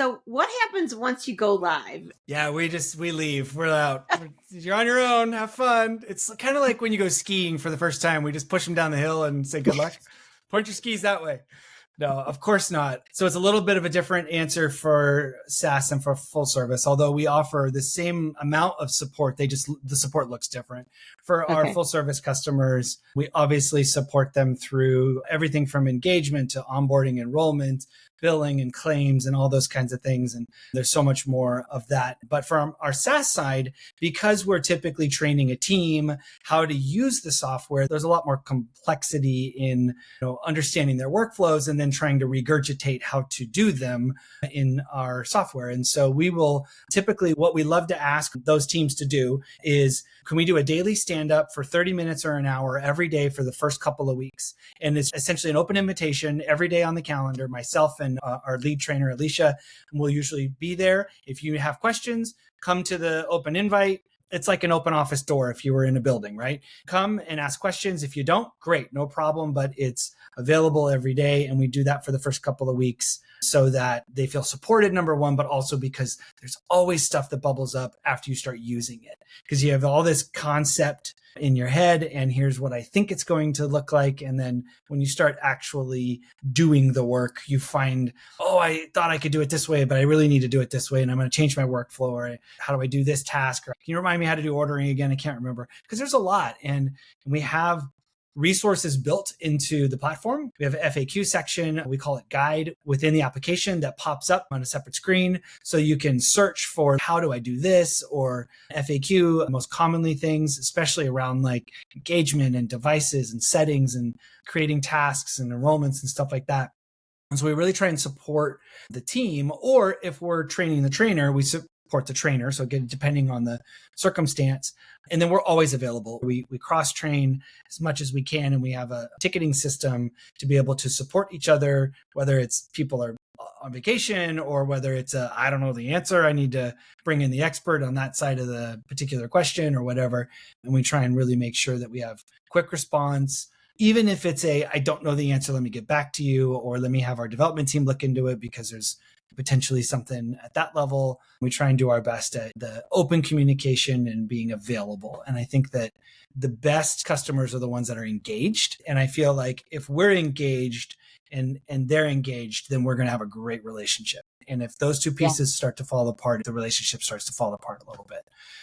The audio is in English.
So what happens once you go live? Yeah, we leave. We're out. You're on your own. Have fun. It's kind of like when you go skiing for the first time. We just push them down the hill and say good luck. Point your skis that way. No, of course not. So it's a little bit of a different answer for SaaS and for full service, although we offer the same amount of support. The support looks different. For our full service customers, we obviously support them through everything from engagement to onboarding, enrollment, billing and claims and all those kinds of things. And there's so much more of that. But from our SaaS side, because we're typically training a team how to use the software, there's a lot more complexity in understanding their workflows and then trying to regurgitate how to do them in our software. And so we will typically, what we love to ask those teams to do is, can we do a daily stand up for 30 minutes or an hour every day for the first couple of weeks? And it's essentially an open invitation every day on the calendar. Myself and our lead trainer, Alicia, will usually be there. If you have questions, come to the open invite. It's like an open office door if you were in a building, right? Come and ask questions. If you don't, great, no problem, but it's available every day. And we do that for the first couple of weeks so that they feel supported, number one, but also because there's always stuff that bubbles up after you start using it. Because you have all this concept in your head and here's what I think it's going to look like. And then when you start actually doing the work, you find, oh, I thought I could do it this way, but I really need to do it this way. And I'm going to change my workflow. Or how do I do this task? Or can you remind me how to do ordering again? I can't remember, because there's a lot. And we have resources built into the platform. We have an FAQ section. We call it guide within the application that pops up on a separate screen. So you can search for how do I do this, or FAQ, most commonly things, especially around like engagement and devices and settings and creating tasks and enrollments and stuff like that. And so we really try and support the team, or if we're training the trainer, we support the trainer. So again, depending on the circumstance. And then we're always available. We cross-train as much as we can. And we have a ticketing system to be able to support each other, whether it's people are on vacation or whether it's I don't know the answer. I need to bring in the expert on that side of the particular question or whatever. And we try and really make sure that we have quick response. Even if it's I don't know the answer, let me get back to you, or let me have our development team look into it because there's potentially something at that level. We try and do our best at the open communication and being available. And I think that the best customers are the ones that are engaged. And I feel like if we're engaged and they're engaged, then we're going to have a great relationship. And if those two pieces start to fall apart, the relationship starts to fall apart a little bit.